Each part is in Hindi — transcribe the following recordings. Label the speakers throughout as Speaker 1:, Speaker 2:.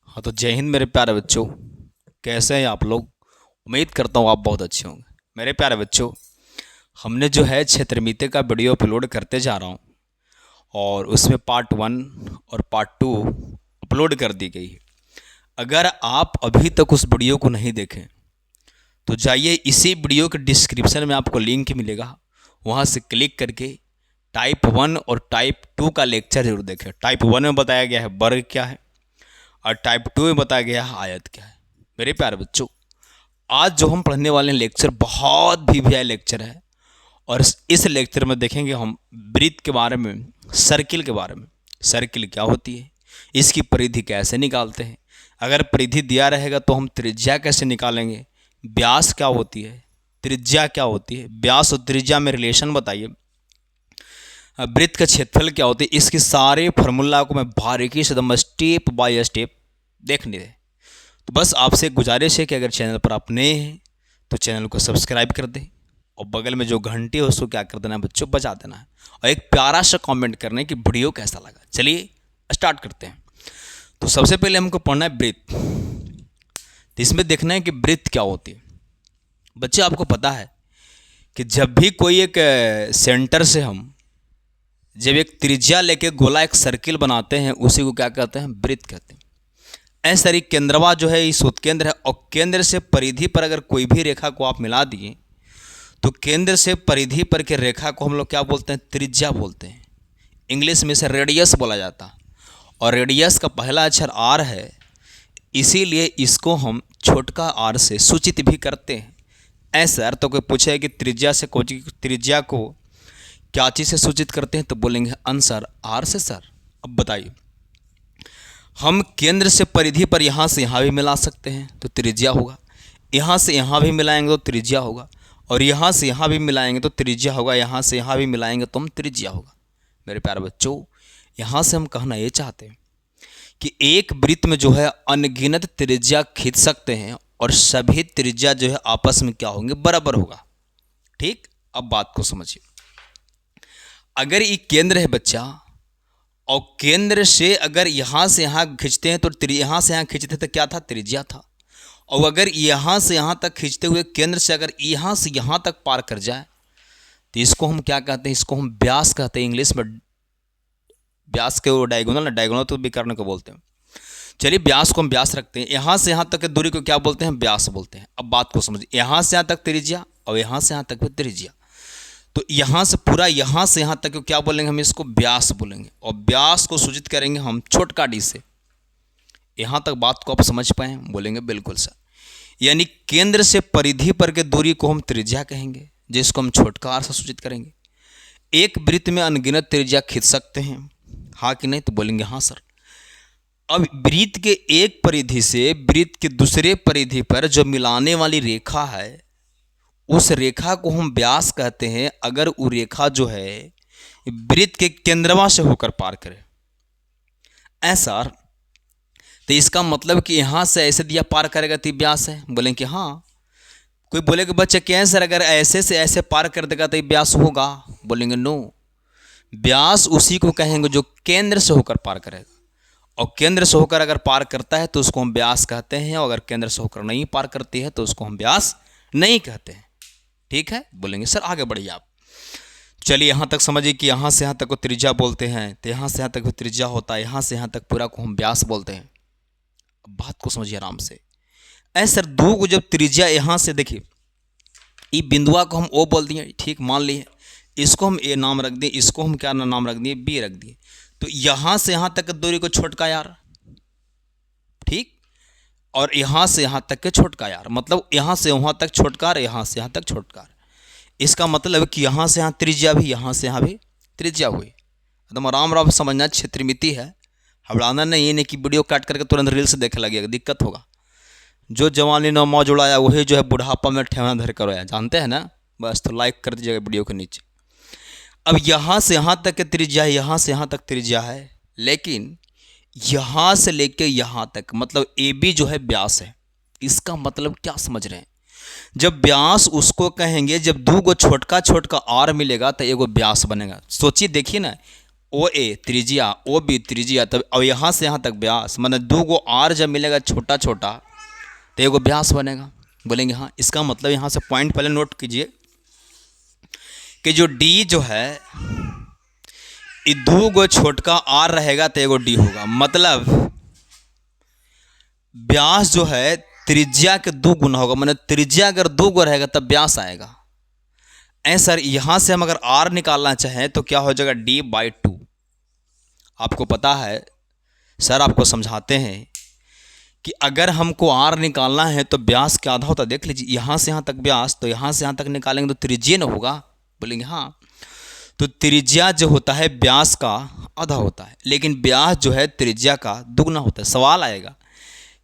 Speaker 1: हाँ तो जय हिंद मेरे प्यारे बच्चों। कैसे हैं आप लोग? उम्मीद करता हूँ आप बहुत अच्छे होंगे। मेरे प्यारे बच्चों, हमने जो है क्षेत्रमिति का वीडियो अपलोड करते जा रहा हूँ और उसमें पार्ट 1 और पार्ट 2 अपलोड कर दी गई है। अगर आप अभी तक उस वीडियो को नहीं देखें तो जाइए, इसी वीडियो के डिस्क्रिप्शन में आपको लिंक मिलेगा, वहाँ से क्लिक करके टाइप 1 और टाइप 2 का लेक्चर जरूर देखें। टाइप 1 में बताया गया है वर्ग क्या है और टाइप 2 में बताया गया है आयत क्या है। मेरे प्यारे बच्चों, आज जो हम पढ़ने वाले हैं लेक्चर बहुत भी लेक्चर है और इस लेक्चर में देखेंगे हम वृत्त के बारे में, सर्किल के बारे में। सर्किल क्या होती है, इसकी परिधि कैसे निकालते हैं, अगर परिधि दिया रहेगा तो हम त्रिज्या कैसे निकालेंगे, व्यास क्या होती है, त्रिज्या क्या होती है, व्यास और त्रिज्या में रिलेशन बताइए, वृत्त का क्षेत्रफल क्या होती है। इसके सारे फार्मूला को मैं बारीकी से एकदम स्टेप बाय स्टेप देखने दें। तो बस आपसे एक गुजारिश है कि अगर चैनल पर आप नए हैं तो चैनल को सब्सक्राइब कर दें और बगल में जो घंटी है उसको क्या कर देना है बच्चों, बजा देना है और एक प्यारा सा कमेंट करना है कि वीडियो कैसा लगा। चलिए स्टार्ट करते हैं। तो सबसे पहले हमको पढ़ना है वृत्त। तो इसमें देखना है कि वृत्त क्या होती है। बच्चे आपको पता है कि जब भी कोई एक सेंटर से हम जब एक त्रिज्या लेके गोला एक सर्किल बनाते हैं उसी को क्या कहते हैं, वृत्त कहते हैं। ऐसा ही केंद्रवा जो है इस उत्केंद्र है और केंद्र से परिधि पर अगर कोई भी रेखा को आप मिला दिए तो केंद्र से परिधि पर के रेखा को हम लोग क्या बोलते हैं, त्रिज्या बोलते हैं। इंग्लिश में इसे रेडियस बोला जाता है और रेडियस का पहला अक्षर आर है, इसीलिए इसको हम छोटका आर से सूचित भी करते हैं। ऐसा अर्थ तो कोई पूछे कि त्रिज्या को क्या चीज़ से सूचित करते हैं तो बोलेंगे आंसर आर से। सर अब बताइए, हम केंद्र से परिधि पर यहाँ से यहाँ भी मिला सकते हैं तो त्रिज्या होगा, यहाँ से यहाँ भी मिलाएंगे तो त्रिज्या होगा और यहाँ से यहाँ भी मिलाएंगे तो त्रिज्या होगा, यहाँ से यहाँ भी मिलाएंगे तो हम त्रिज्या होगा। मेरे प्यारे बच्चों, यहाँ से हम कहना ये चाहते हैं कि एक वृत्त में जो है अनगिनत त्रिज्या खींच सकते हैं और सभी त्रिज्या जो है आपस में क्या होंगे, बराबर होगा। ठीक, अब बात को समझिए। अगर ये केंद्र है बच्चा और केंद्र से अगर यहाँ से यहाँ खींचते हैं तो यहाँ से यहाँ खींचते तो क्या था, त्रिज्या था। और अगर यहाँ से यहाँ तक खींचते हुए केंद्र से अगर यहाँ से यहाँ तक पार कर जाए तो इसको हम क्या कहते हैं, इसको हम व्यास कहते हैं। इंग्लिश में व्यास के वो डायगोनल तो भी करने को बोलते हैं। चलिए व्यास को हम व्यास रखते हैं, यहाँ से यहाँ तक की दूरी को क्या बोलते हैं, व्यास बोलते हैं। अब बात को समझिए, यहाँ से यहाँ तक त्रिज्या और यहाँ से यहाँ तक भी त्रिज्या, तो यहाँ से पूरा यहाँ से यहाँ तक क्या बोलेंगे, हम इसको व्यास बोलेंगे और व्यास को सूचित करेंगे हम छोटका डी से। यहाँ तक बात को आप समझ पाए? बोलेंगे बिल्कुल सर। यानी केंद्र से परिधि पर के दूरी को हम त्रिज्या कहेंगे जिसको हम छोटका आर से सूचित करेंगे। एक वृत्त में अनगिनत त्रिज्या खींच सकते हैं, हाँ कि नहीं, तो बोलेंगे हाँ सर। अब वृत्त के एक परिधि से वृत्त के दूसरे परिधि पर जो मिलाने वाली रेखा है उस रेखा को हम व्यास कहते हैं। अगर वो रेखा जो है वृत्त के केंद्रवा से होकर पार करे, ऐसा तो इसका मतलब कि यहाँ से ऐसे दिया पार करेगा तो व्यास है। बोलेंगे कि हाँ। कोई बोलेगा बच्चे क्या सर, अगर ऐसे से ऐसे पार कर देगा तो व्यास होगा? बोलेंगे नो, व्यास उसी को कहेंगे जो केंद्र से होकर पार करेगा और केंद्र से होकर अगर पार करता है तो उसको हम व्यास कहते हैं और अगर केंद्र से होकर नहीं पार करती है तो उसको हम व्यास नहीं कहते हैं। ठीक है, बोलेंगे सर आगे बढ़िए आप। चलिए यहाँ तक समझिए कि यहाँ से यहाँ तक को त्रिज्या बोलते हैं तो यहाँ से यहाँ तक त्रिज्या होता है, यहाँ से यहाँ तक पूरा को हम व्यास बोलते हैं। अब बात को समझिए आराम से। ऐसे सर दो को जब त्रिज्या यहाँ से देखिए, ये बिंदुआ को हम ओ बोल दिए, ठीक मान लिए, इसको हम ए नाम रख दिए, इसको हम क्या नाम रख दिए, बी रख दिए। तो यहाँ से यहाँ तक दूरी को छोटका यार, ठीक, और यहाँ से यहाँ तक के छोटका यार, मतलब यहाँ से वहाँ तक छोटकार, यहाँ से यहाँ तक छोटकार। इसका मतलब कि यहाँ से यहाँ त्रिज्या भी, यहाँ से यहाँ भी त्रिज्या हुई। एकदम आराम आराम समझना, क्षेत्रमिति है, हबड़ाना नहीं। ये नहीं कि वीडियो काट करके तुरंत रील्स देखने लगेगा, दिक्कत होगा। जो जवानी ने मौज उड़ाया वही जो है बुढ़ापा में ठेवना धर कर रोया, जानते हैं ना। बस तो लाइक कर दीजिएगा वीडियो के नीचे। अब यहाँ से यहाँ तक के त्रिज्या है, यहाँ से यहाँ तक त्रिज्या है, लेकिन यहाँ से लेके यहाँ तक मतलब ए बी जो है व्यास है। इसका मतलब क्या समझ रहे हैं? जब व्यास उसको कहेंगे जब दो गो छोटका छोटका आर मिलेगा तो एगो व्यास बनेगा। सोचिए देखिए ना, ओ ए त्रिज्या, ओ बी त्रिज्या, तब अब यहाँ से यहाँ तक व्यास, मतलब 2 गो आर जब मिलेगा छोटा छोटा तो एगो व्यास बनेगा। बोलेंगे हाँ। इसका मतलब यहाँ से पॉइंट पहले नोट कीजिए कि जो डी जो है ये 2 गो छोटका आर रहेगा तो एगो डी होगा। मतलब व्यास जो है त्रिज्या के 2 गुना होगा, मतलब त्रिज्या अगर 2 गो रहेगा तब व्यास आएगा। सर यहाँ से हम अगर आर निकालना चाहें तो क्या हो जाएगा, d/2। आपको पता है सर आपको समझाते हैं कि अगर हमको आर निकालना है तो व्यास क्या आधा होता है। देख लीजिए यहाँ से यहाँ तक व्यास, तो यहाँ से यहाँ तक निकालेंगे तो त्रिज्या न होगा। बोलेंगे हाँ। तो त्रिज्या जो होता है व्यास का आधा होता है, लेकिन व्यास जो है त्रिज्या का दुगना होता है। सवाल आएगा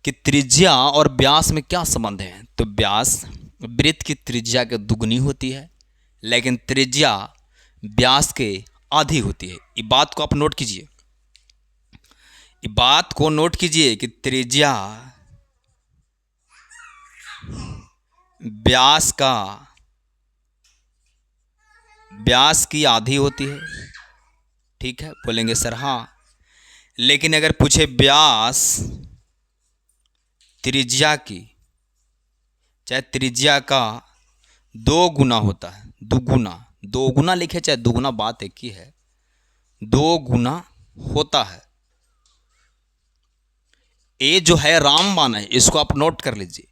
Speaker 1: कि त्रिज्या और व्यास में क्या संबंध है। तो व्यास वृत्त की त्रिज्या के दुगनी होती है, लेकिन त्रिज्या व्यास के आधी होती है। ये बात को आप नोट कीजिए, ये बात को नोट कीजिए कि त्रिज्या व्यास की आधी होती है। ठीक है, बोलेंगे सर हाँ। लेकिन अगर पूछे व्यास त्रिज्या की, चाहे त्रिज्या का 2 गुना होता है, दो गुना लिखे चाहे दुगुना, बात एक ही है, 2 गुना होता है। ए जो है रामबाण है, इसको आप नोट कर लीजिए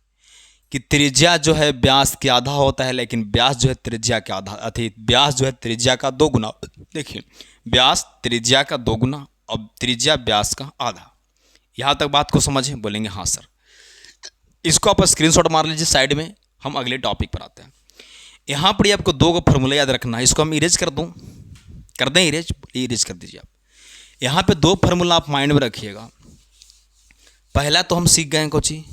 Speaker 1: कि त्रिज्या जो है व्यास के आधा होता है, लेकिन व्यास जो है त्रिज्या के आधा, व्यास जो है त्रिज्या का 2 गुना। देखिए व्यास त्रिज्या का 2 गुना और त्रिज्या व्यास का आधा। यहाँ तक बात को समझें। बोलेंगे हाँ सर। इसको आप स्क्रीनशॉट मार लीजिए साइड में, हम अगले टॉपिक पर आते हैं। यहाँ पर आपको 2 गो फॉर्मूला याद रखना है। इसको हम इरेज कर दूँ, कर दें इरेज कर दीजिए आप। यहाँ पे 2 फार्मूला आप माइंड में रखिएगा। पहला तो हम सीख गए हैं कोची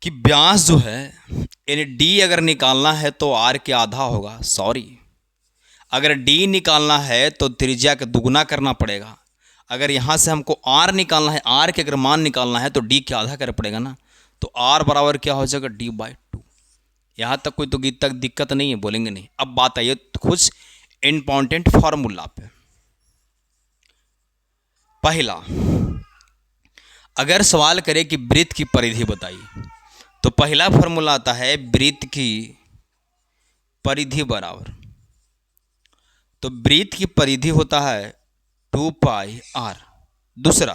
Speaker 1: कि व्यास जो है यानी डी अगर निकालना है तो आर के आधा होगा। सॉरी, अगर डी निकालना है तो त्रिज्या का दुगुना करना पड़ेगा। अगर यहाँ से हमको आर निकालना है, आर के अगर मान निकालना है तो डी के आधा करना पड़ेगा ना। तो आर बराबर क्या हो जाएगा, d/2। यहाँ तक कोई तो गीत तक दिक्कत नहीं है। बोलेंगे नहीं। अब बात आइए कुछ इंपॉर्टेंट फार्मूला पे। पहला, अगर सवाल करे कि वृत्त की परिधि बताइए तो पहला फार्मूला आता है वृत्त की परिधि बराबर, तो वृत्त की परिधि होता है 2πr। दूसरा,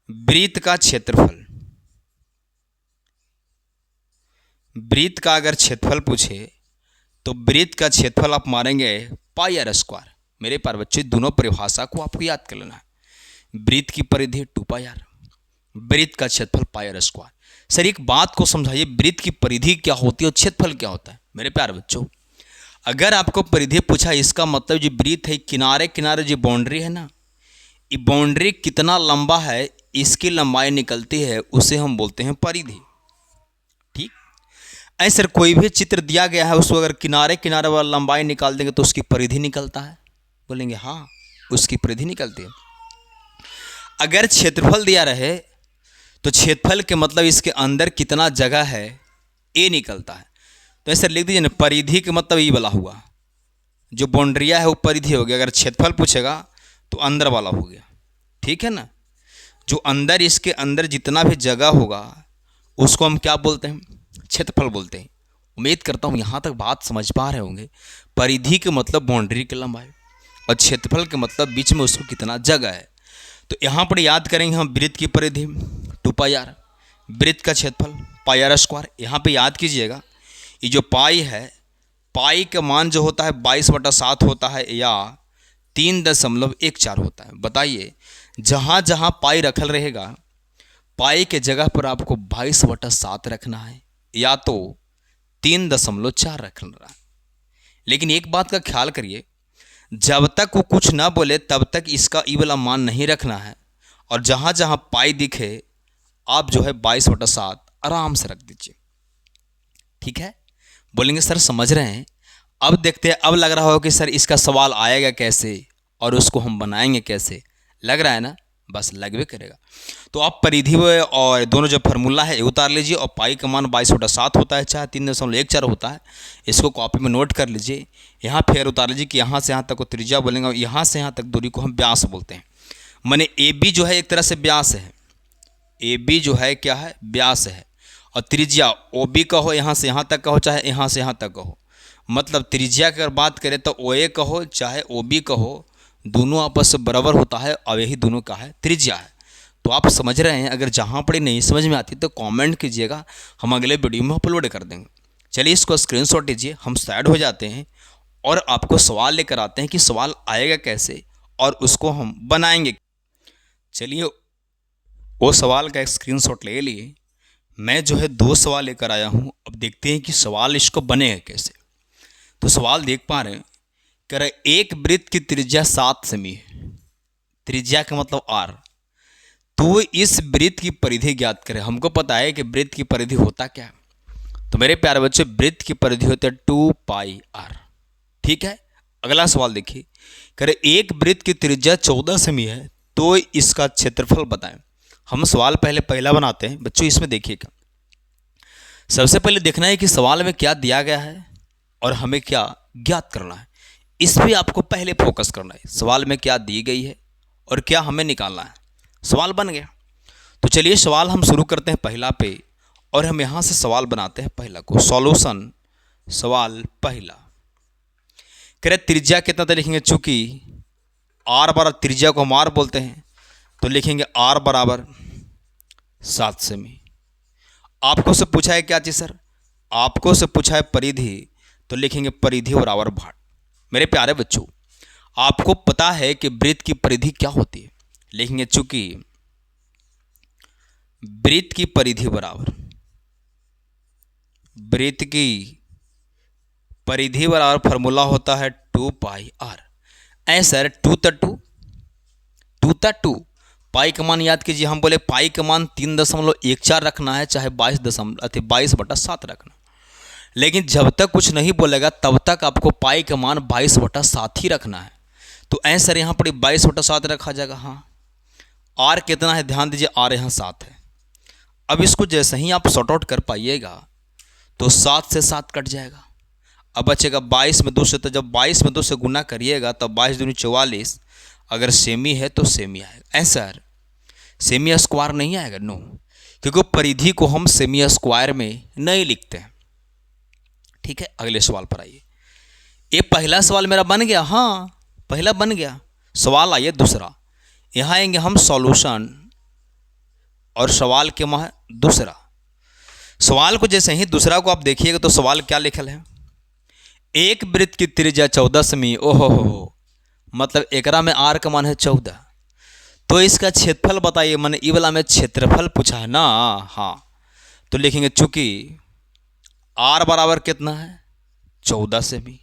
Speaker 1: वृत्त का क्षेत्रफल, वृत्त का अगर क्षेत्रफल पूछे तो वृत्त का क्षेत्रफल आप मारेंगे πr²। मेरे प्यारे बच्चे दोनों परिभाषा को आपको याद कर लेना है। वृत्त की परिधि 2πr, वृत्त का क्षेत्रफल πr²। सर एक बात को समझाइए, वृत्त की परिधि क्या होती है और क्षेत्रफल क्या होता है। मेरे प्यारे बच्चों, अगर आपको परिधि पूछा, इसका मतलब जो वृत्त है किनारे किनारे जो बाउंड्री है ना, ये बाउंड्री कितना लंबा है इसकी लंबाई निकलती है, उसे हम बोलते हैं परिधि। ठीक ऐसे सर कोई भी चित्र दिया गया है उसको अगर किनारे किनारे वाला लंबाई निकाल देंगे तो उसकी परिधि निकलता है। बोलेंगे हाँ, उसकी परिधि निकलती है। अगर क्षेत्रफल दिया रहे तो क्षेत्रफल के मतलब इसके अंदर कितना जगह है ये निकलता है। तो ऐसे लिख दीजिए ना, परिधि के मतलब ये वाला हुआ, जो बाउंड्रिया है वो परिधि हो गया। अगर क्षेत्रफल पूछेगा तो अंदर वाला हो गया। ठीक है ना, जो अंदर इसके अंदर जितना भी जगह होगा उसको हम क्या बोलते हैं, क्षेत्रफल बोलते हैं। उम्मीद करता हूँ यहाँ तक बात समझ पा रहे होंगे। परिधि के मतलब बाउंड्री की लंबाई और क्षेत्रफल के मतलब बीच में उसको कितना जगह है। तो यहाँ पर याद करेंगे हम वृत्त की परिधि 2πr, वृत्त का क्षेत्रफल πr²। यहाँ पे याद कीजिएगा ये जो पाई है, पाई का मान जो होता है 22/7 होता है या 3.14 होता है। बताइए जहाँ जहाँ पाई रखल रहेगा, पाई के जगह पर आपको 22/7 रखना है या तो 3.4 रखना है। लेकिन एक बात का ख्याल करिए, जब तक वो कुछ ना बोले तब तक इसका ई वाला मान नहीं रखना है, और जहाँ जहाँ पाई दिखे आप जो है 22/7 आराम से रख दीजिए। ठीक है, बोलेंगे सर समझ रहे हैं। अब देखते हैं, अब लग रहा हो कि सर इसका सवाल आएगा कैसे और उसको हम बनाएंगे कैसे। लग रहा है ना, बस लगवे करेगा। तो आप परिधि और दोनों जो फार्मूला है ये उतार लीजिए, और पाई का मान 22/7 होता है, चाहे 3.14 होता है। इसको कॉपी में नोट कर लीजिए। यहाँ फिर उतार लीजिए कि यहाँ से यहाँ तक को त्रिज्या बोलेंगे, और यहाँ से यहाँ तक दूरी को हम व्यास बोलते हैं। माने ए बी जो है एक तरह से व्यास है, ए बी जो है क्या है, व्यास है। और त्रिज्या ओ बी का हो, यहाँ से यहाँ तक का हो, चाहे यहाँ से यहाँ तक का हो। मतलब त्रिज्या की अगर बात करें तो ओ ए का हो चाहे ओ बी का हो, दोनों आपस में बराबर होता है, और यही दोनों का है त्रिज्या है। तो आप समझ रहे हैं। अगर जहाँ पर नहीं समझ में आती तो कमेंट कीजिएगा, हम अगले वीडियो में अपलोड कर देंगे। चलिए इसको स्क्रीनशॉट लीजिए, हम साइड हो जाते हैं और आपको सवाल लेकर आते हैं कि सवाल आएगा कैसे और उसको हम बनाएंगे। चलिए वो सवाल का एक स्क्रीनशॉट ले लिए। मैं जो है 2 सवाल लेकर आया हूँ। अब देखते हैं कि सवाल इसको बनेगा कैसे। तो सवाल देख पा रहे हैं, कह रहे एक वृत्त की त्रिज्या 7 सेमी है, त्रिज्या का मतलब आर। तो इस वृत्त की परिधि ज्ञात करें। हमको पता है कि वृत्त की परिधि होता क्या है। तो मेरे प्यारे बच्चों, वृत्त की परिधि होती है 2πr। ठीक है। अगला सवाल देखिए, कह रहे एक वृत्त की त्रिज्या 14 सेमी है, तो इसका क्षेत्रफल बताएं। हम सवाल पहला बनाते हैं बच्चों। इसमें देखिएगा, सबसे पहले देखना है कि सवाल में क्या दिया गया है और हमें क्या ज्ञात करना है। इस पर आपको पहले फोकस करना है, सवाल में क्या दी गई है और क्या हमें निकालना है। सवाल बन गया। तो चलिए सवाल हम शुरू करते हैं पहला पे, और हम यहाँ से सवाल बनाते हैं पहला को। सॉल्यूशन सवाल पहला, कह रहे त्रिज्या कितना था लिखेंगे। चूंकि आर बराबर, त्रिज्या को हम आर बोलते हैं, तो लिखेंगे आर बराबर 7 सेमी। आपको से पूछा है क्या चीज़ सर, आपको से पूछा है परिधि, तो लिखेंगे परिधि बराबर भाट। मेरे प्यारे बच्चों, आपको पता है कि वृत्त की परिधि क्या होती है। लिखेंगे चूंकि वृत्त की परिधि बराबर, वृत्त की परिधि बराबर फार्मूला होता है 2πr। ऐ सर 2 था 2 पाई का मान याद कीजिए। हम बोले पाई का मान 3.14 रखना है, चाहे 22/7 रखना। लेकिन जब तक कुछ नहीं बोलेगा तब तक आपको पाई का मान 22/7 ही रखना है। तो ऐ सर यहाँ पर 22/7 रखा जाएगा। हाँ, आर कितना है ध्यान दीजिए, आर यहाँ 7 है। अब इसको जैसे ही आप सॉर्ट आउट कर पाइएगा तो 7 से 7 कट जाएगा। अब बचेगा 22 में 2 से। तो जब 22 में 2 से गुना करिएगा तब 22 दूनी 44। अगर सेमी है तो सेमी आएगा। ऐसा सर सेमी स्क्वायर नहीं आएगा, नो, क्योंकि परिधि को हम सेमी स्क्वायर में नहीं लिखते हैं। ठीक है, अगले सवाल पर आइए। ये पहला सवाल मेरा बन गया। हाँ, पहला बन गया। सवाल आइए दूसरा। यहाँ आएंगे हम सॉल्यूशन, और सवाल के वहाँ दूसरा। सवाल को जैसे ही दूसरा को आप देखिएगा तो सवाल क्या लिखल है, एक वृत्त की त्रिज्या 14 सेमी। ओहो हो, मतलब एकरा में आर का मान है 14। तो इसका क्षेत्रफल बताइए। मैंने ई वाला में क्षेत्रफल पूछा है ना। हाँ, तो लिखेंगे चूंकि आर बराबर कितना है 14 सेमी।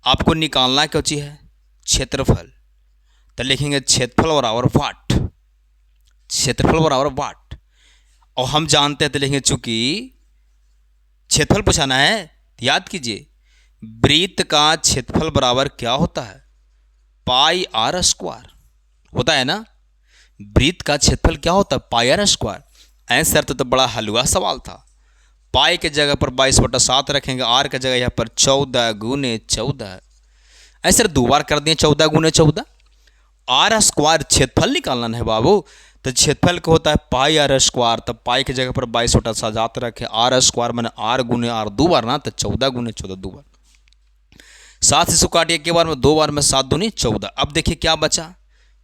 Speaker 1: आपको निकालना क्या चीज़ है, क्षेत्रफल। तो लिखेंगे क्षेत्रफल बराबर वाट, क्षेत्रफल बराबर वाट। और हम जानते हैं तो लिखेंगे चूंकि क्षेत्रफल पूछाना है, याद कीजिए वृत्त का क्षेत्रफल बराबर क्या होता है, पाई आर स्क्वायर होता है ना। वृत्त का क्षेत्रफल क्या होता है, पाई आर स्क्वायर। ऐसा तो बड़ा हलवा सवाल था। पाई के जगह पर 22/7 रखेंगे, आर के जगह यहाँ पर 14 गुने 14। ऐसे 2 बार कर दिए 14 गुने 14। आर स्क्वायर क्षेत्रफल निकालना है बाबू। तो क्षेत्रफल को होता है पाई आर स्क्वायर। तब पाई की जगह पर 22/7 रखे, आर स्क्वायर मैंने आर गुने आर 2 बार ना, तो 14 गुने 14 2 बार। 7 से काटिए एक बार में, 2 बार में 7 दूनी 14। अब देखिए क्या बचा,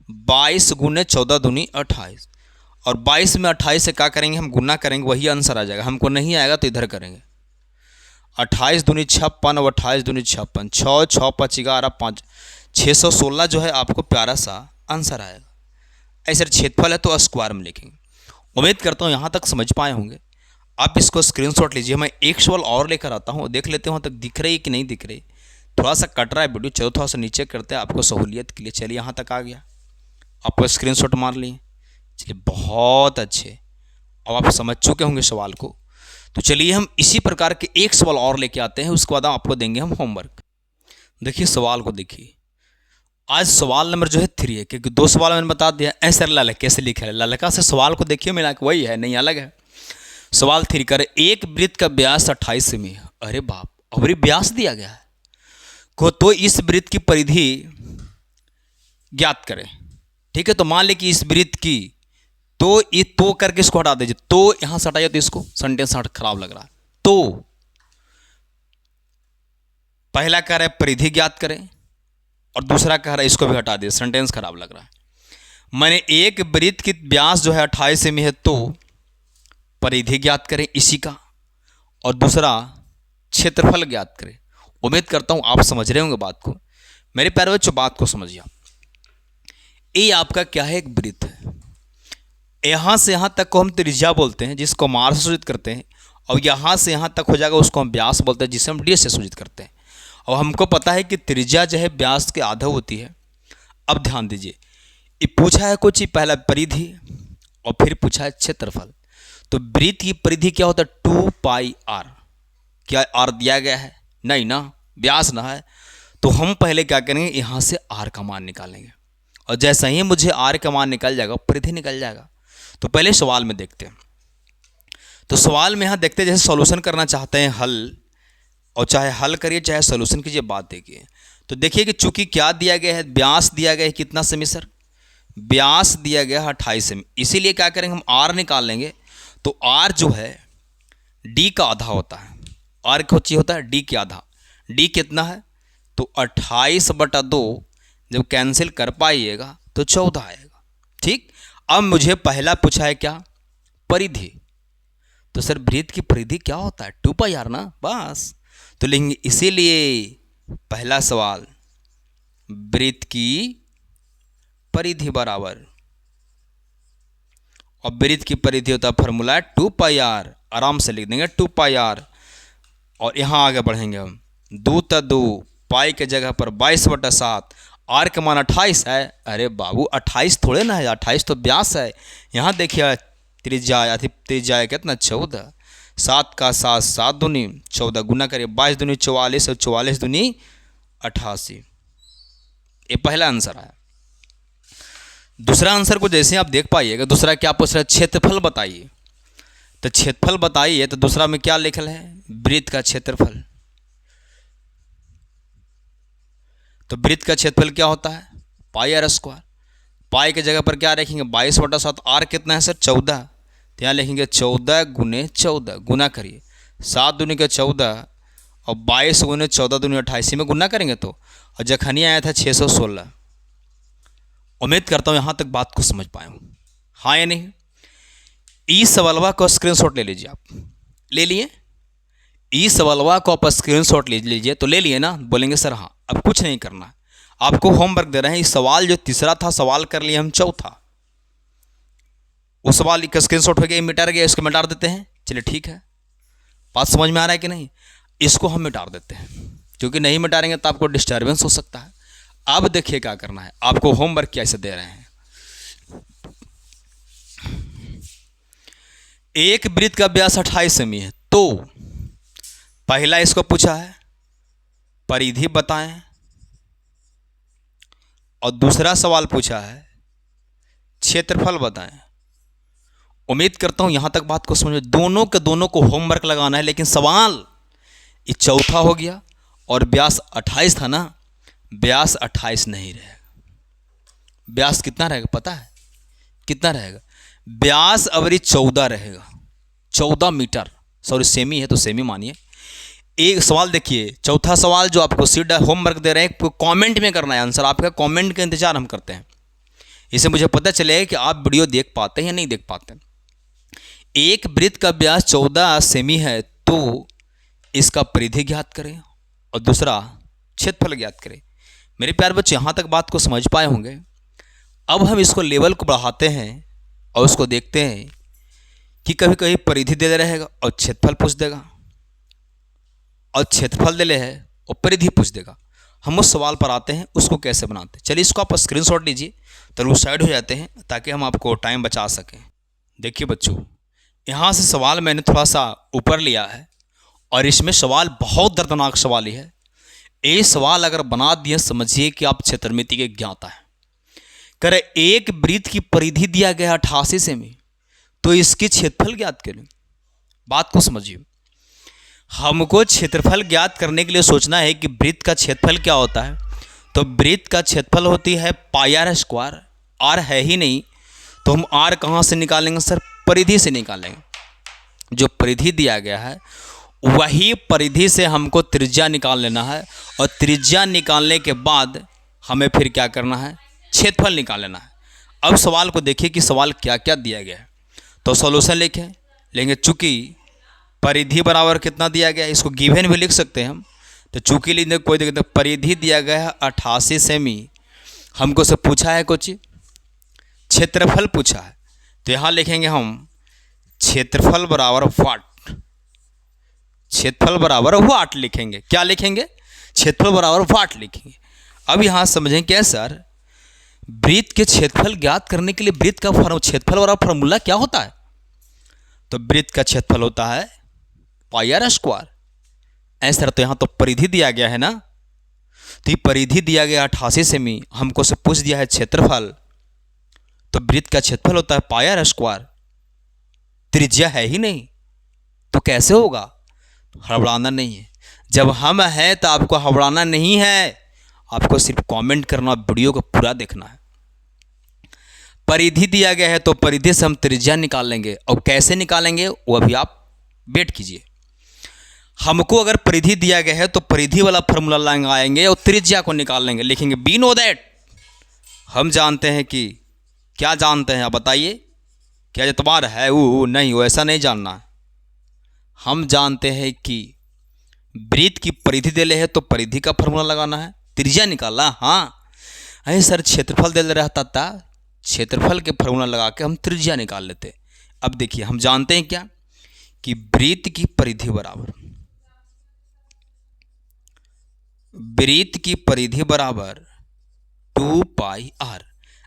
Speaker 1: 22 गुने 14 दूनी 28। और 22 में 28 से क्या करेंगे, हम गुना करेंगे, वही आंसर आ जाएगा। हमको नहीं आएगा तो इधर करेंगे। 28 दूनी 56 और 28 दूनी 56, 6 6 5 11 5, 616 जो है आपको प्यारा सा आंसर आएगा। ऐसे क्षेत्रफल है तो स्क्वायर में लिखेंगे। उम्मीद करता हूँ यहाँ तक समझ पाए होंगे। आप इसको स्क्रीनशॉट लीजिए। मैं एक सवाल और लेकर आता हूँ, देख लेते हैं वहाँ तक दिख रही है कि नहीं दिख रही। थोड़ा सा कट रहा है वीडियो, चलो थोड़ा सा नीचे करते हैं आपको सहूलियत के लिए। चलिए यहाँ तक आ गया, आपको स्क्रीनशॉट मार लिए। चलिए बहुत अच्छे, अब आप समझ चुके होंगे सवाल को। तो चलिए हम इसी प्रकार के एक सवाल और लेके आते हैं, उसके बाद आपको देंगे हम होमवर्क। देखिए सवाल को देखिए, आज सवाल नंबर जो है 3 है, क्योंकि 2 सवाल मैंने बता दिया। ऐसे ललक कैसे लिखा है, ललका से सवाल को देखिए मिला के वही है, नहीं अलग है। सवाल 3 करे, एक वृत्त का व्यास 28 सेमी है। अरे बाप, और व्यास दिया गया है को, तो इस वृत्त की परिधि ज्ञात करें। ठीक है, तो मान ले कि इस वृत्त की, तो ये तो करके इसको हटा दीजिए, तो यहां से हटाइए तो इसको सेंटेंस खराब लग रहा है। तो पहला कह रहा है परिधि ज्ञात करें, और दूसरा कह रहा है इसको भी हटा दिए, सेंटेंस खराब लग रहा है। मैंने एक वृत्त की व्यास जो है 28 सेमी है, तो परिधि ज्ञात करें इसी का, और दूसरा क्षेत्रफल ज्ञात करें। उम्मीद करता हूं आप समझ रहे होंगे बात को। मेरे प्यारे बच्चों, बात को समझिए। ये आपका क्या है, एक वृत्त है। यहां से यहां तक को हम त्रिज्या बोलते हैं, जिसको हम आर से सूचित करते हैं, और यहां से यहां तक हो जाएगा उसको हम व्यास बोलते हैं, जिसे हम डी से सूचित करते हैं। और हमको पता है कि त्रिज्या जो है व्यास के आधा होती है। अब ध्यान दीजिए, ये पूछा है कुछ ही, पहला परिधि और फिर पूछा है क्षेत्रफल। तो वृत्त की परिधि क्या होता है, 2πr। क्या आर दिया गया है? नहीं ना, व्यास ना है। तो हम पहले क्या करेंगे, यहां से आर का मान निकालेंगे, और जैसा ही मुझे आर का मान निकल जाएगा परिधि निकल जाएगा। तो पहले सवाल में देखते हैं। तो सवाल में यहां देखते हैं, जैसे सॉल्यूशन करना चाहते हैं हल, और चाहे हल करिए चाहे सॉल्यूशन कीजिए, बात देखिए। तो देखिए कि चूंकि क्या दिया गया है, व्यास दिया गया है कितना सेमी सर, व्यास दिया गया है 28 सेमी, इसीलिए क्या करेंगे हम आर निकाल लेंगे। तो आर जो है डी का आधा होता है। आर क्या होता है, डी के आधा। डी कितना है, तो 28/2। जब कैंसिल कर पाइएगा तो 14 आएगा। ठीक, अब मुझे पहला पूछा है क्या, परिधि। तो सर वृत्त की परिधि क्या होता है, 2πr ना, बस। तो लिखेंगे इसीलिए पहला सवाल, वृत्त की परिधि बराबर, और वृत्त की परिधि होता है फॉर्मूला 2πr, आराम से लिख देंगे 2πr। और यहां आगे बढ़ेंगे हम, 2 पाई के जगह पर 22/7, आर का मान 28 है। अरे बाबू 28 थोड़े ना है, 28 तो व्यास है। यहाँ देखिए त्रिज्या है कितना, 14। 7 का 7, 7 दूनी 14, गुना करिए 22 दूनी 44, और 44 दूनी 88। ये पहला आंसर है। दूसरा आंसर को जैसे आप देख पाइएगा, दूसरा क्या पूछ रहा है, क्षेत्रफल बताइए। तो क्षेत्रफल बताइए, तो दूसरा में क्या लिखल है, वृत्त का क्षेत्रफल। तो वृत्त का क्षेत्रफल क्या होता है, πr²। पाई के जगह पर क्या रखेंगे, 22/7। आर कितना है सर, 14। तो यहाँ लिखेंगे 14 गुने 14, गुना करिए 7 दूनी के 14, और 22 गुने 14 दूनी 28 में गुना करेंगे तो, और जखनी आया था 616। उम्मीद करता हूँ यहाँ तक बात को समझ पाए हूँ, हाँ या नहीं। ई सवालवा को स्क्रीनशॉट ले लीजिए, आप ले लिए ई सवालवा को आप स्क्रीनशॉट ले लीजिए। तो ले लिए ना, बोलेंगे सर हाँ। अब कुछ नहीं करना है, आपको होमवर्क दे रहे हैं। इस सवाल जो तीसरा था, सवाल कर लिए हम चौथा, वो सवाल का स्क्रीनशॉट हो गया, मिटा गया, इसको मिटा देते हैं। चलिए ठीक है, बात समझ में आ रहा है कि नहीं। इसको हम मिटा देते हैं, क्योंकि नहीं मिटाएंगे तो आपको डिस्टर्बेंस हो सकता है। अब देखिए क्या करना है, आपको होमवर्क कैसे दे रहे हैं। एक वृत्त का व्यास 28 सेमी है, तो पहला इसको पूछा है परिधि बताएं, और दूसरा सवाल पूछा है क्षेत्रफल बताएं। उम्मीद करता हूं यहां तक बात को समझ, दोनों के दोनों को होमवर्क लगाना है। लेकिन सवाल ये चौथा हो गया, और व्यास 28 था ना, व्यास 28 नहीं रहेगा। व्यास कितना रहेगा पता है, कितना रहेगा, व्यास अवरी 14 रहेगा, 14 मीटर। सॉरी सेमी है तो सेमी मानिए। एक सवाल देखिए, चौथा सवाल जो आपको सीट होमवर्क दे रहे हैं, कमेंट में करना है आंसर। आपका कमेंट का इंतजार हम करते हैं, इससे मुझे पता चले कि आप वीडियो देख पाते हैं या नहीं देख पाते। एक वृत्त का व्यास 14 सेमी है, तो इसका परिधि ज्ञात करें, और दूसरा क्षेत्रफल ज्ञात करें। मेरे प्यारे बच्चे, यहाँ तक बात को समझ पाए होंगे। अब हम इसको लेवल को बढ़ाते हैं और उसको देखते हैं कि कभी कभी परिधि दे रहेगा और क्षेत्रफल पूछ देगा, और क्षेत्रफल दे ले है और परिधि पूछ देगा। हम उस सवाल पर आते हैं, उसको कैसे बनाते हैं। चलिए इसको आप स्क्रीनशॉट लीजिए, तो वो साइड हो जाते हैं, ताकि हम आपको टाइम बचा सकें। देखिए बच्चों, यहाँ से सवाल मैंने थोड़ा सा ऊपर लिया है, और इसमें सवाल बहुत दर्दनाक सवाल ही है। ये सवाल अगर बना दिए समझिए कि आप क्षेत्रमिति के ज्ञाता हैं। करे एक वृत्त की परिधि दिया गया 88 सेमी, तो इसकी क्षेत्रफल ज्ञात करें। बात को समझिए, हमको क्षेत्रफल ज्ञात करने के लिए सोचना है कि वृत्त का क्षेत्रफल क्या होता है। तो वृत्त का क्षेत्रफल होती है पाई आर स्क्वायर। आर है ही नहीं तो हम आर कहाँ से निकालेंगे सर? परिधि से निकालेंगे। जो परिधि दिया गया है वही परिधि से हमको त्रिज्या निकाल लेना है, और त्रिज्या निकालने के बाद हमें फिर क्या करना है? क्षेत्रफल निकाल लेना है। अब सवाल को देखिए कि सवाल क्या क्या दिया गया है। तो सॉल्यूशन लेंगे। चूँकि परिधि बराबर कितना दिया गया है, इसको गिवन भी लिख सकते हैं हम। तो चूँकि लेने कोई दिक्कत नहीं, परिधि दिया गया है 88 सेमी। हमको से पूछा है कुछ क्षेत्रफल पूछा है, तो यहाँ लिखेंगे हम क्षेत्रफल बराबर वाट। क्षेत्रफल बराबर वाट लिखेंगे। क्या लिखेंगे? क्षेत्रफल बराबर वाट लिखेंगे। अब यहाँ समझें क्या सर, वृत्त के क्षेत्रफल ज्ञात करने के लिए वृत्त का क्षेत्रफल बराबर फार्मूला क्या होता है? तो वृत्त का क्षेत्रफल होता है पाई आर स्क्वायर। ऐसा तो यहाँ तो परिधि दिया गया है ना, तो ये परिधि दिया गया 88 सेमी, हमको से पूछ दिया है क्षेत्रफल, तो वृत्त का क्षेत्रफल होता है पाई आर स्क्वायर। त्रिज्या है ही नहीं तो कैसे होगा? हड़बड़ाना नहीं है। जब हम हैं तो आपको हड़बड़ाना नहीं है, आपको सिर्फ कमेंट करना, वीडियो को पूरा देखना है। परिधि दिया गया है तो परिधि से हम त्रिज्या निकाल लेंगे, और कैसे निकालेंगे वो अभी आप वेट कीजिए। हमको अगर परिधि दिया गया है तो परिधि वाला फार्मूला लगाएंगे और त्रिज्या को निकाल लेंगे। लिखेंगे बी नो दैट। हम जानते हैं कि क्या जानते हैं आप बताइए? क्या एतबार है? वो नहीं, वो ऐसा नहीं जानना है। हम जानते हैं कि वृत्त की परिधि दे है तो परिधि का फार्मूला लगाना है, त्रिज्या निकालना। हाँ अरे सर क्षेत्रफल दे रहता था, क्षेत्रफल के फार्मूला लगा के हम त्रिज्या निकाल लेते। अब देखिए हम जानते हैं क्या कि वृत्त की परिधि बराबर बराबर 2 पाई आर।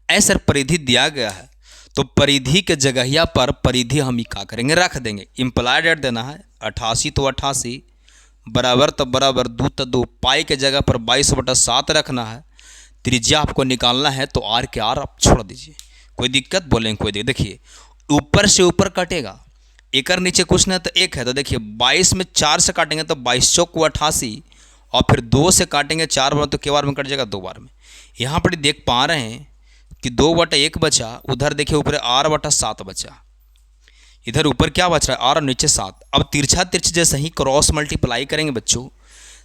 Speaker 1: ऐसा परिधि दिया गया है तो परिधि के जगहिया पर परिधि हम ही क्या करेंगे? रख देंगे। इम्प्लाइड एट देना है 88 तो 88 बराबर तो बराबर 2 तो 2, पाई के जगह पर 22/7 रखना है। त्रिज्या आपको निकालना है तो आर के आर आप छोड़ दीजिए। कोई दिक्कत? बोलेंगे कोई दिक्कत। देखिए ऊपर से ऊपर कटेगा, एक नीचे कुछ नहीं तो एक है। तो देखिए 22 में 4 से काटेंगे तो 22 चौक 88, और फिर 2 से काटेंगे 4 बार तो क्या बार में कट जाएगा? 2 बार में। यहाँ पर देख पा रहे हैं कि 2/1 बचा, उधर देखिए ऊपर r/7 बचा, इधर ऊपर क्या बच रहा है? r और नीचे 7। अब तिरछा तिरछी जैसे ही क्रॉस मल्टीप्लाई करेंगे बच्चों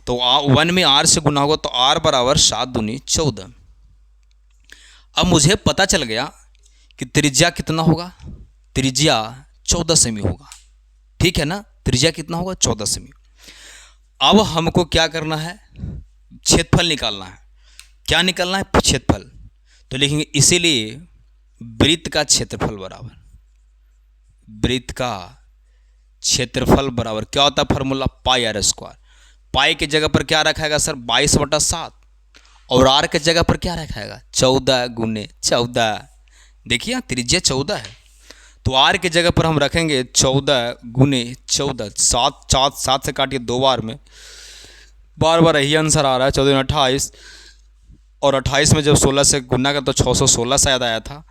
Speaker 1: तो 1 में r से गुना होगा तो r बराबर 7 दूनी 14। अब मुझे पता चल गया कि त्रिज्या कितना होगा? त्रिज्या 14 सेमी होगा। ठीक है ना? त्रिज्या कितना होगा? 14 सेमी। अब हमको क्या करना है? क्षेत्रफल निकालना है। क्या निकालना है? क्षेत्रफल। तो लिखेंगे इसीलिए वृत्त का क्षेत्रफल बराबर क्या होता है? Formula pi r square. Pi की जगह पर क्या रखाएगा सर? 22/7, और आर की जगह पर क्या रखाएगा? 14 गुने 14। देखिए त्रिज्या 14 है तो आर की जगह पर हम रखेंगे 14 गुने 14। 7 से काटिए 2 बार में, बार यही आंसर आ रहा है 14 28, और 28 में जब 16 से गुना कर तो 616 शायद आया था।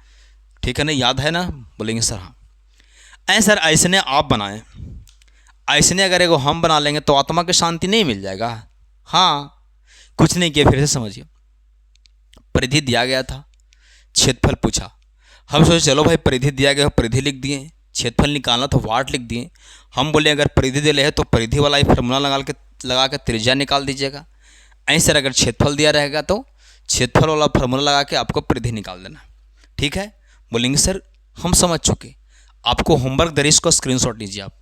Speaker 1: ठीक है ना? याद है ना? बोलेंगे सर हाँ। सर ऐसने आप बनाएं, ऐसने अगर एगो हम बना लेंगे तो आत्मा की शांति नहीं मिल जाएगा? हाँ कुछ नहीं किया, फिर से समझिए। परिधि दिया गया था, क्षेत्रफल पूछा, हम सोचे चलो भाई परिधि दिया गया परिधि लिख दिए, क्षेत्रफल निकालना तो वाट लिख दिए। हम बोले अगर परिधि दे है तो परिधि वाला ही फार्मूला लगा के त्रिज्या निकाल दीजिएगा। ऐसे अगर क्षेत्रफल दिया रहेगा तो क्षेत्रफल वाला फार्मूला लगा के आपको परिधि निकाल देना। ठीक है? बोलेंगे सर हम समझ चुके। आपको होमवर्क दे, इसको स्क्रीनशॉट लीजिए। आप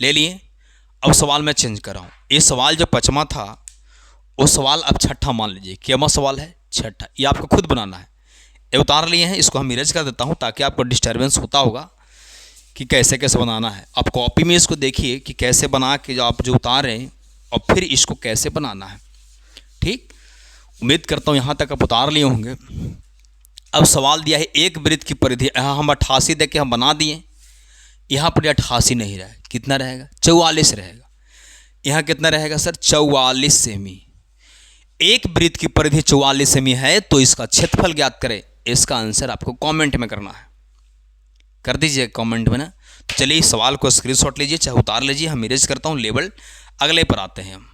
Speaker 1: ले लिए। अब सवाल मैं चेंज कर रहा हूँ। ये सवाल जो 5वां था वो सवाल अब 6ठा मान लीजिए। क्या सवाल है? 6ठा। ये आपको खुद बनाना है। ये उतार लिए हैं, इसको हम इरेज कर देता हूँ ताकि आपको डिस्टर्बेंस होता होगा कि कैसे कैसे बनाना है। आप कॉपी में इसको देखिए कि कैसे बना के जो आप जो उतार रहे हैं और फिर इसको कैसे बनाना है। ठीक, उम्मीद करता हूँ यहाँ तक आप उतार लिए होंगे। अब सवाल दिया है एक वृत्त की परिधि, यहाँ हम 88 दे के हम बना दिए। यहाँ पर 88 नहीं रहेगा, कितना रहेगा? 44 रहेगा। यहाँ कितना रहेगा सर? 44 सेमी। एक वृत्त की परिधि 44 सेमी है तो इसका क्षेत्रफल ज्ञात करें। इसका आंसर आपको कमेंट में करना है, कर दीजिए कमेंट में ना। तो चलिए इस सवाल को स्क्रीनशॉट लीजिए, चाहे उतार लीजिए, हम इरेज करता हूँ लेवल। अगले पर आते हैं हम।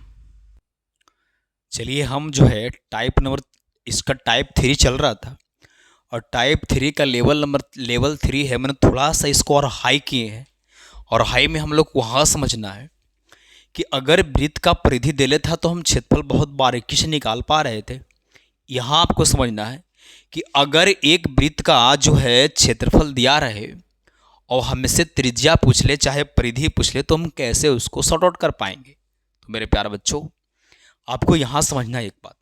Speaker 1: चलिए हम जो है टाइप नंबर, इसका टाइप 3 चल रहा था और टाइप 3 का लेवल 3 है। मैंने थोड़ा सा इसको और हाई किए हैं, और हाई में हम लोग को वहाँ समझना है कि अगर वृत्त का परिधि दे लेता था तो हम क्षेत्रफल बहुत बारीकी से निकाल पा रहे थे। यहाँ आपको समझना है कि अगर एक वृत्त का जो है क्षेत्रफल दिया रहे और हमसे त्रिज्या पूछ ले चाहे परिधि पूछ ले तो हम कैसे उसको सॉर्ट आउट कर पाएंगे। तो मेरे प्यारे बच्चों, आपको यहाँ समझना है एक बात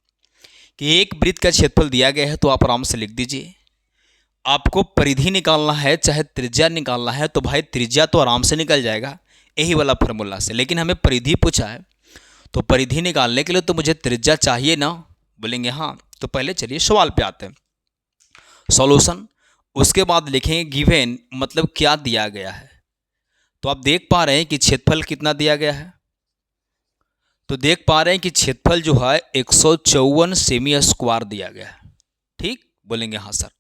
Speaker 1: कि एक वृत्त का क्षेत्रफल दिया गया है तो आप आराम से लिख दीजिए। आपको परिधि निकालना है चाहे त्रिज्या निकालना है तो भाई त्रिज्या तो आराम से निकल जाएगा यही वाला फार्मूला से, लेकिन हमें परिधि पूछा है तो परिधि निकालने के लिए तो मुझे त्रिज्या चाहिए ना। बोलेंगे हाँ, तो पहले चलिए सवाल पे आते हैं, सॉल्यूशन। उसके बाद लिखेंगे गिवन, मतलब क्या दिया गया है। तो आप देख पा रहे हैं कि क्षेत्रफल कितना दिया गया है, तो देख पा रहे हैं कि क्षेत्रफल जो है 154 सेमी स्क्वायर दिया गया है। ठीक, बोलेंगे हाँ सर।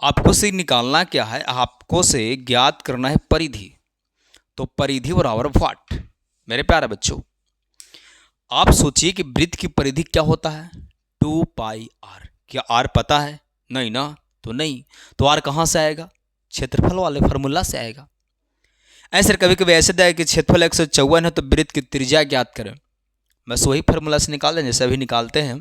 Speaker 1: आपको से निकालना क्या है, आपको से ज्ञात करना है परिधि। तो परिधि बराबर वाट। मेरे प्यारे बच्चों, आप सोचिए कि वृत्त की परिधि क्या होता है, 2 पाई आर। क्या आर पता है? नहीं ना, तो नहीं। तो आर कहाँ से आएगा? क्षेत्रफल वाले फार्मूला से आएगा। ऐसे कभी कभी ऐसे दिया कि क्षेत्रफल 154 है तो वृत्त की त्रिज्या ज्ञात करें, बस वही फार्मूला से निकाल दें जैसे अभी निकालते हैं।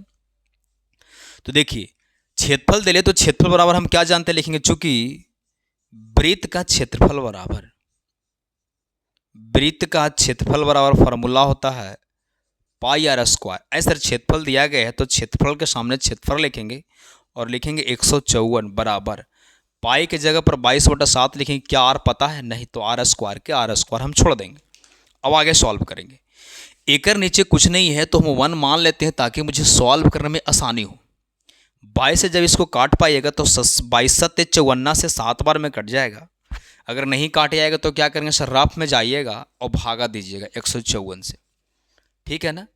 Speaker 1: तो देखिए क्षेत्रफल दे ले तो क्षेत्रफल बराबर हम क्या जानते हैं, लिखेंगे चूंकि वृत्त का क्षेत्रफल बराबर फार्मूला होता है पाई आर स्क्वायर। ऐसे क्षेत्रफल दिया गया है तो क्षेत्रफल के सामने क्षेत्रफल लिखेंगे और लिखेंगे 154 बराबर पाई के जगह पर 22/7 लिखेंगे। क्या आर पता है? नहीं, तो आर स्क्वायर हम छोड़ देंगे। अब आगे सॉल्व करेंगे। एकर नीचे कुछ नहीं है तो हम 1 मान लेते हैं ताकि मुझे सॉल्व करने में आसानी हो। 22 से जब इसको काट पाइएगा तो 22 × 54 से 7 बार में कट जाएगा। अगर नहीं काट जाएगा तो क्या करेंगे, सर्राफ में जाइएगा और भागा दीजिएगा 154 से। ठीक है ना।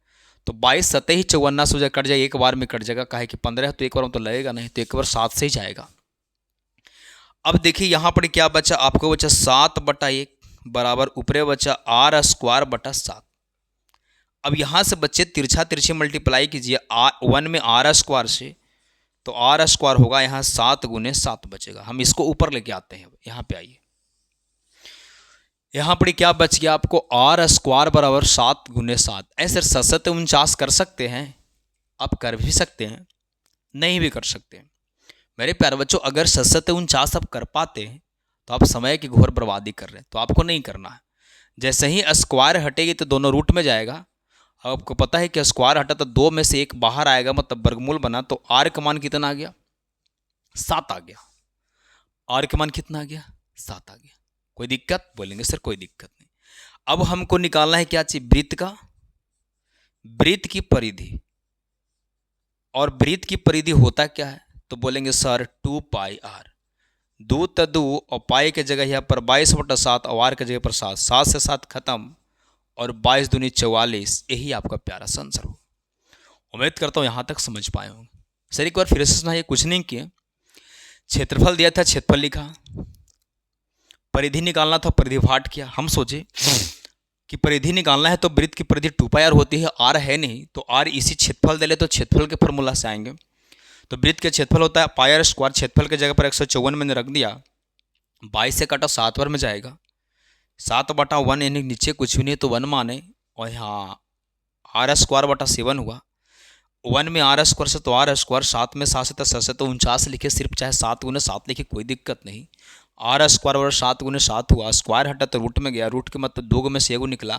Speaker 1: तो 22 सतह ही 54 से कट जाए, एक बार में कट जाएगा। काहे कि 15 है तो एक बार में तो लगेगा नहीं, तो एक बार 7 से ही जाएगा। अब देखिए यहाँ पर क्या बचा, आपको बचा 7/1 बराबर ऊपरे बचा आर स्क्वायर बटा 7। अब यहाँ से बच्चे तिरछा तिरछी मल्टीप्लाई कीजिए 1 में आर स्क्वायर से, तो आर स्क्वायर होगा यहाँ 7 × 7 बचेगा। हम इसको ऊपर लेके आते हैं, यहाँ पे आइए। यहाँ पर क्या बच गया आपको, आर स्क्वायर बराबर 7 × 7। ऐसे 7×7 कर सकते हैं, आप कर भी सकते हैं, नहीं भी कर सकते हैं। मेरे प्यारे बच्चों, अगर 7×7 आप कर पाते हैं तो आप समय की घोर बर्बादी कर रहे हैं, तो आपको नहीं करना है। जैसे ही स्क्वायर हटेगी तो दोनों रूट में जाएगा। आपको पता है कि स्क्वायर हटा तो 2 में से 1 बाहर आएगा, मतलब वर्गमूल बना, तो आर का मान कितना आ गया, 7 आ गया। आर का मान कितना आ गया, 7 आ गया। कोई दिक्कत? बोलेंगे सर कोई दिक्कत नहीं। अब हमको निकालना है क्या चीज, वृत्त की परिधि। और वृत्त की परिधि होता क्या है, तो बोलेंगे सर 2 पाई आर। 2 × 2 और पाई के जगह यहाँ पर 22/7 और आर के जगह पर 7, 7 से 7 खत्म और 22 दूनी 44। यही आपका प्यारा सा आंसर हो। उम्मीद करता हूँ यहाँ तक समझ पाए होंगे। सर एक बार फिर से सुनाइए, कुछ नहीं किए। क्षेत्रफल दिया था, क्षेत्रफल लिखा, परिधि निकालना था, परिधि भाट किया। हम सोचे कि परिधि निकालना है तो वृत्त की परिधि 2 पाई आर होती है, आर है नहीं, तो आर इसी क्षेत्रफल दे ले तो क्षेत्रफल के फॉर्मूला से आएंगे। तो वृत्त के क्षेत्रफल होता है पाई आर स्क्वायर, क्षेत्रफल की जगह पर 154 मैंने रख दिया। 22 से काटा 7 बार में जाएगा, 7/1 यानी नीचे कुछ भी नहीं तो 1 माने, और यहाँ आर स्क्वायर बटा 7 हुआ। 1 में आर स्क्वायर से तो आर स्क्वायर, 7 में 7 से 7 तो 49 लिखे सिर्फ, चाहे 7 × 7 लिखे कोई दिक्कत नहीं। आर स्क्वायर बराबर 7 × 7 हुआ, स्क्वायर हटा तो रूट में गया, रूट के मतलब 2 में से 1 निकला,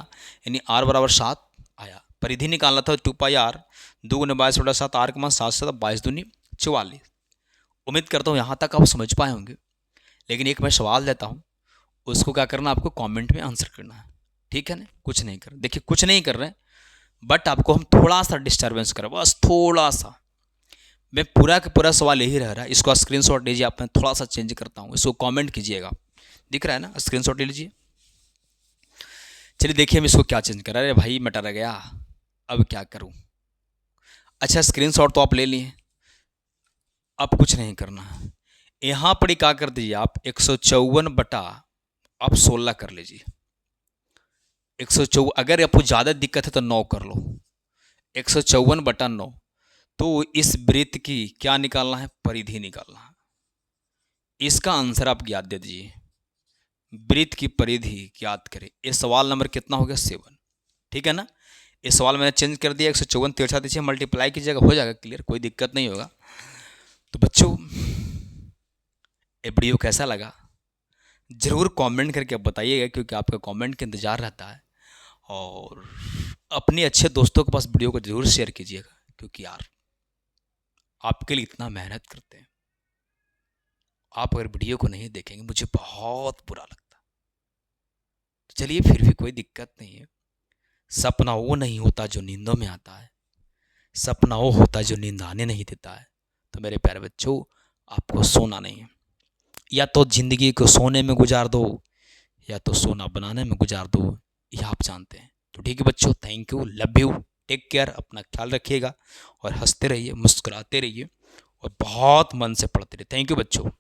Speaker 1: यानी आर बराबर 7 आया। परिधि निकालना था 2 पाई आर, 2 × 22/7, आर का मान 7 से 22 दूनी 44। उम्मीद करता हूँ यहाँ तक आप समझ पाए होंगे। लेकिन एक मैं सवाल देता हूँ, उसको क्या करना, आपको कमेंट में आंसर करना है। ठीक है ना, कुछ नहीं कर, देखिए कुछ नहीं कर रहे हैं, बट आपको हम थोड़ा सा डिस्टर्बेंस करें, बस थोड़ा सा। मैं पूरा का पूरा सवाल यही रह रहा है, इसको स्क्रीनशॉट लीजिए, आप मैं थोड़ा सा चेंज करता हूँ, इसको कमेंट कीजिएगा। दिख रहा है ना, स्क्रीनशॉट ले लीजिए। चलिए देखिए हम इसको क्या चेंज करा। अरे भाई मटर गया, अब क्या करूँ। अच्छा, स्क्रीनशॉट तो आप ले लिए, अब कुछ नहीं करना है। यहाँ पर ही क्या कर दीजिए आप, 154 आप 16 कर लीजिए। 154, अगर आपको ज़्यादा दिक्कत है तो 9 कर लो। 154/9। तो इस वृत्त की क्या निकालना है, परिधि निकालना है। इसका आंसर आप ज्ञात दे दीजिए। वृत्त की परिधि ज्ञात करें। ये सवाल नंबर कितना हो गया, 7। ठीक है ना। इस सवाल मैंने चेंज कर दिया, 154 तिरछा दीजिए, मल्टीप्लाई कीजिएगा, हो जाएगा क्लियर, कोई दिक्कत नहीं होगा। तो बच्चों, ये वीडियो कैसा लगा ज़रूर कमेंट करके बताइएगा, क्योंकि आपका कमेंट का इंतज़ार रहता है। और अपने अच्छे दोस्तों के पास वीडियो को ज़रूर शेयर कीजिएगा, क्योंकि यार आपके लिए इतना मेहनत करते हैं। आप अगर वीडियो को नहीं देखेंगे मुझे बहुत बुरा लगता। तो चलिए, फिर भी कोई दिक्कत नहीं है। सपना वो नहीं होता जो नींदों में आता है, सपना वो होता है जो नींद आने नहीं देता है। तो मेरे प्यारे बच्चों, आपको सोना नहीं है। या तो ज़िंदगी को सोने में गुजार दो, या तो सोना बनाने में गुजार दो, यह आप जानते हैं। तो ठीक है बच्चों, thank you, love you, take care, अपना ख्याल रखिएगा और हंसते रहिए, मुस्कुराते रहिए और बहुत मन से पढ़ते रहिए। थैंक यू बच्चों।